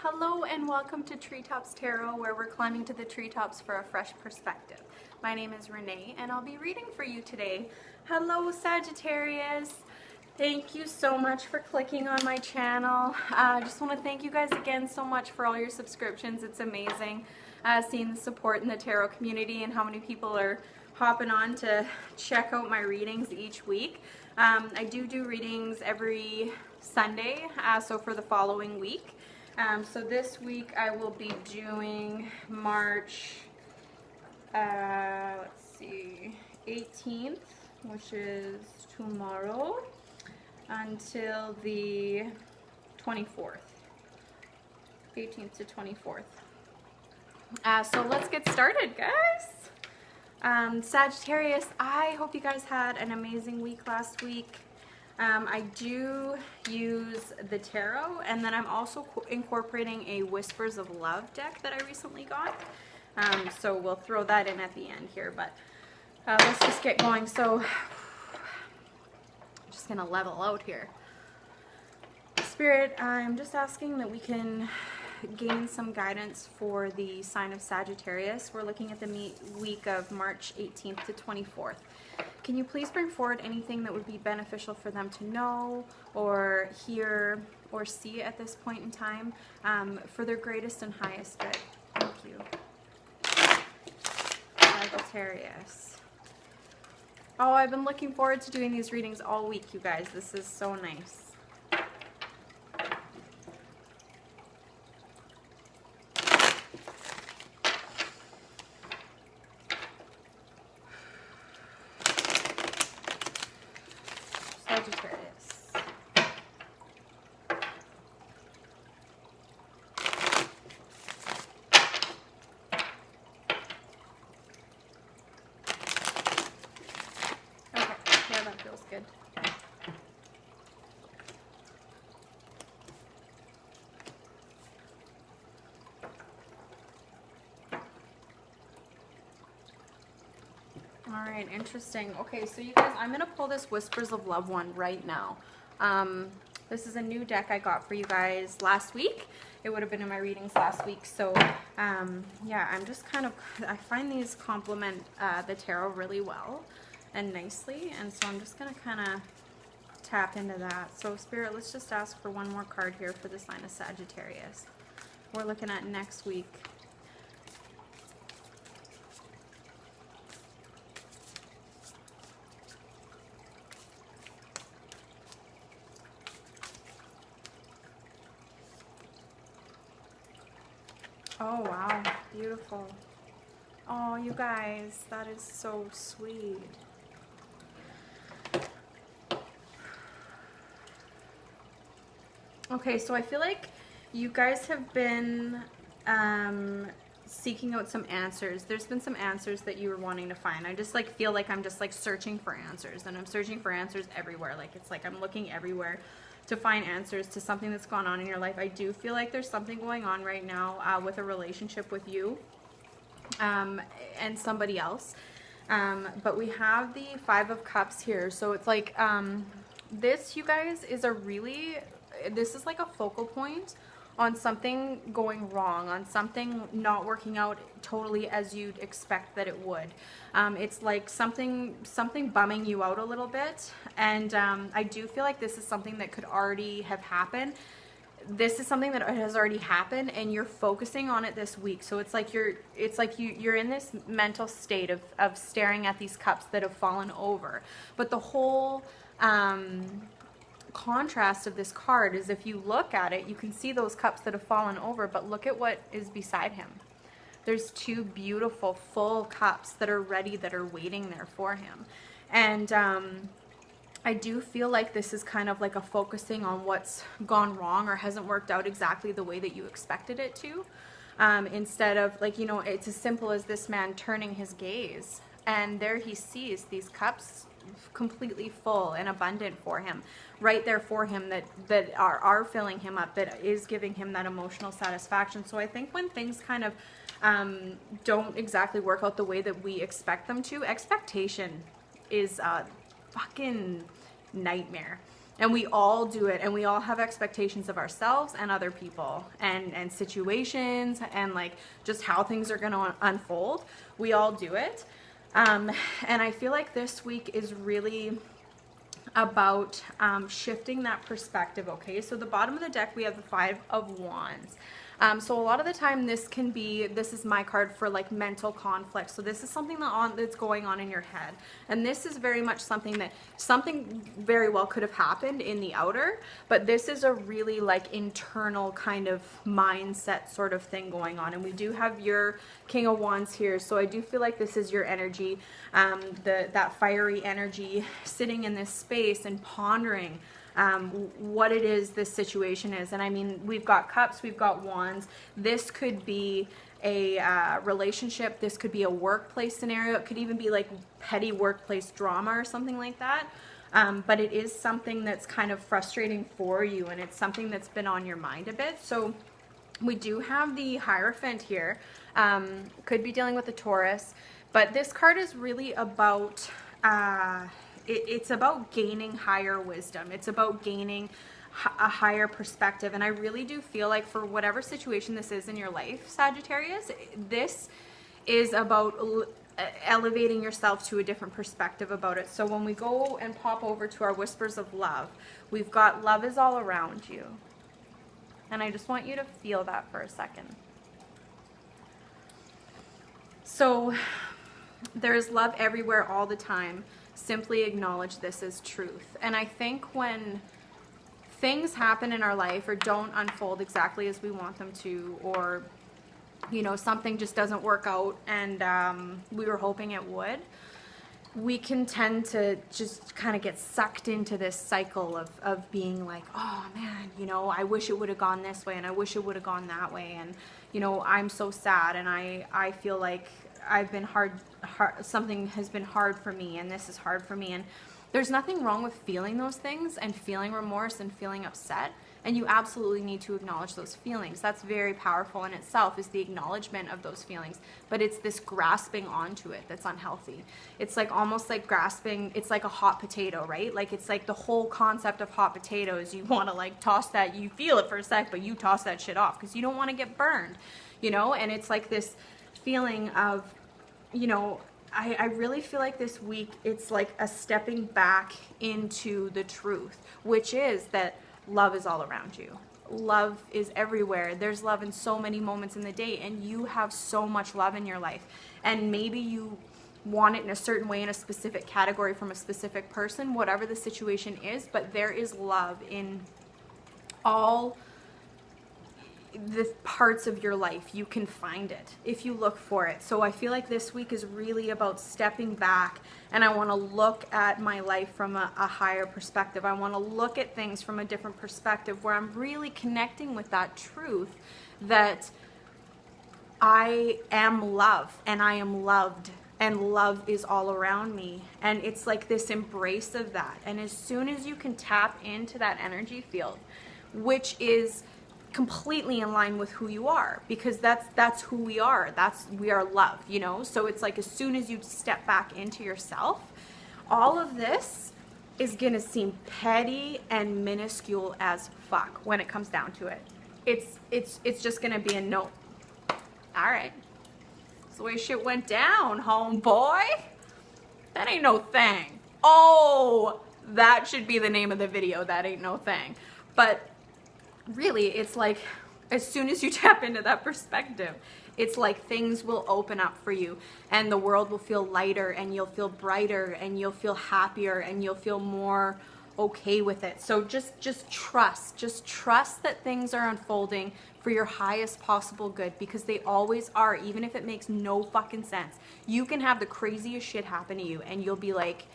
Hello and welcome to TreeTops Tarot, where we're climbing to the treetops for a fresh perspective. My name is Renee and I'll be reading for you today. Hello Sagittarius! Thank you so much for clicking on my channel. I just want to thank you guys again so much for all your subscriptions. It's amazing seeing the support in the tarot community and how many people are hopping on to check out my readings each week. I do readings every Sunday, so for the following week. So this week I will be doing March, let's see, 18th, which is tomorrow, until the 24th, 18th to 24th. So let's get started, guys. Sagittarius, I hope you guys had an amazing week last week. I do use the tarot, and then I'm also incorporating a Whispers of Love deck that I recently got. So we'll throw that in at the end here, but let's just get going. So I'm just gonna level out here. Spirit, I'm just asking that we can gain some guidance for the sign of Sagittarius. We're looking at the week of March 18th to 24th. Can you please bring forward anything that would be beneficial for them to know or hear or see at this point in time for their greatest and highest good? Thank you. Sagittarius. Oh, I've been looking forward to doing these readings all week, you guys. This is so nice. Sagittarius. Okay, yeah, that feels good. All right, interesting. Okay, so you guys, I'm going to pull this Whispers of Love one right now. This is a new deck I got for you guys last week. It would have been in my readings last week. So, yeah, I'm just kind of, I find these complement the tarot really well and nicely. And so I'm just going to kind of tap into that. So, Spirit, let's just ask for one more card here for the sign of Sagittarius. We're looking at next week. Oh, wow. Beautiful. Oh, you guys, that is so sweet. Okay, so I feel like you guys have been seeking out some answers. There's been some answers that you were wanting to find. I just feel like I'm just searching for answers, and I'm searching for answers everywhere. Like it's like I'm looking everywhere to find answers to something that's gone on in your life. I do feel like there's something going on right now with a relationship with you and somebody else. But we have the Five of Cups here. So it's like this, you guys, is this is like a focal point on something going wrong, on something not working out totally as you'd expect that it would. It's like something bumming you out a little bit, and I do feel like this is something that could already have happened. This is something that has already happened, and you're focusing on it this week. So it's like you're in this mental state of staring at these cups that have fallen over. But the whole contrast of this card is, if you look at it, you can see those cups that have fallen over, but look at what is beside him. There's two beautiful full cups that are ready, that are waiting there for him. And I do feel like this is kind of like a focusing on what's gone wrong or hasn't worked out exactly the way that you expected it to, instead of, like, you know, it's as simple as this man turning his gaze, and there he sees these cups completely full and abundant for him, right there for him, that are filling him up, that is giving him that emotional satisfaction. So I think when things kind of don't exactly work out the way that we expect them to, expectation is a fucking nightmare. And we all do it, and we all have expectations of ourselves and other people and situations and like just how things are going to unfold. We all do it. And I feel like this week is really about shifting that perspective, okay? So the bottom of the deck, we have the Five of Wands. So a lot of the time this is my card for like mental conflict. So this is something that's going on in your head. And this is very much something very well could have happened in the outer, but this is a really like internal kind of mindset sort of thing going on. And we do have your King of Wands here. So I do feel like this is your energy, that fiery energy sitting in this space and pondering what it is this situation is. And I mean, we've got cups, we've got wands. This could be a relationship, this could be a workplace scenario, it could even be like petty workplace drama or something like that. But it is something that's kind of frustrating for you, and it's something that's been on your mind a bit. So we do have the Hierophant here, could be dealing with the Taurus, but this card is really about it's about gaining higher wisdom. It's about gaining a higher perspective. And I really do feel like for whatever situation this is in your life, Sagittarius, this is about elevating yourself to a different perspective about it. So when we go and pop over to our Whispers of Love, we've got love is all around you. And I just want you to feel that for a second. So there's love everywhere all the time. Simply acknowledge this as truth. And I think when things happen in our life or don't unfold exactly as we want them to, or you know, something just doesn't work out and we were hoping it would, we can tend to just kind of get sucked into this cycle of being like, oh man, you know, I wish it would have gone this way and I wish it would have gone that way, and you know, I'm so sad and I feel like I've been hard, something has been hard for me and this is hard for me. And there's nothing wrong with feeling those things and feeling remorse and feeling upset, and you absolutely need to acknowledge those feelings. That's very powerful in itself, is the acknowledgement of those feelings. But it's this grasping onto it that's unhealthy. It's like almost like grasping, it's like a hot potato, right? Like it's like the whole concept of hot potatoes. You want to like toss that, you feel it for a sec, but you toss that shit off because you don't want to get burned, you know? And it's like this feeling of, you know, I really feel like this week it's like a stepping back into the truth, which is that love is all around you. Love is everywhere. There's love in so many moments in the day, and you have so much love in your life. And maybe you want it in a certain way, in a specific category from a specific person, whatever the situation is, but there is love in all the parts of your life. You can find it if you look for it. So I feel like this week is really about stepping back, and I want to look at my life from a higher perspective. I want to look at things from a different perspective where I'm really connecting with that truth that I am love and I am loved and love is all around me. And it's like this embrace of that. And as soon as you can tap into that energy field, which is completely in line with who you are, because that's who we are. We are love, you know? So it's like as soon as you step back into yourself, all of this is gonna seem petty and minuscule as fuck when it comes down to it. It's just gonna be a no. All right, that's the way shit went down, homeboy. That ain't no thing. Oh, that should be the name of the video. That ain't no thing. But really, it's like as soon as you tap into that perspective, it's like things will open up for you and the world will feel lighter and you'll feel brighter and you'll feel happier and you'll feel more okay with it. So just trust that things are unfolding for your highest possible good, because they always are, even if it makes no fucking sense. You can have the craziest shit happen to you and you'll be like,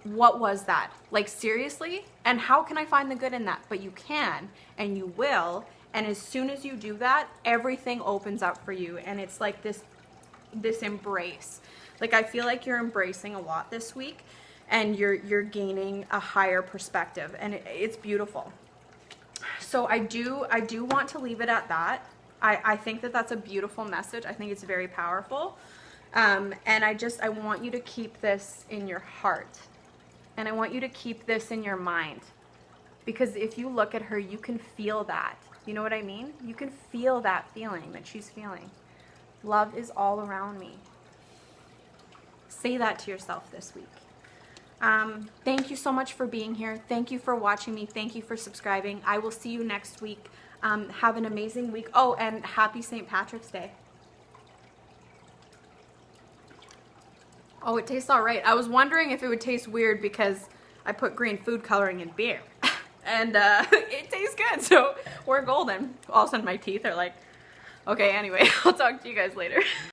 what was that? Like, seriously? And how can I find the good in that? But you can, and you will. And as soon as you do that, everything opens up for you. And it's like this embrace. Like, I feel like you're embracing a lot this week, and you're gaining a higher perspective, and it's beautiful. So I do want to leave it at that. I think that that's a beautiful message. I think it's very powerful. And I want you to keep this in your heart And I want you to keep this in your mind, because if you look at her, you can feel that. You know what I mean? You can feel that feeling that she's feeling. Love is all around me. Say that to yourself this week. Thank you so much for being here. Thank you for watching me. Thank you for subscribing. I will see you next week. Have an amazing week. Oh, and happy St. Patrick's Day. Oh, it tastes all right. I was wondering if it would taste weird because I put green food coloring in beer. And it tastes good, so we're golden. All of a sudden my teeth are like, okay, anyway, I'll talk to you guys later.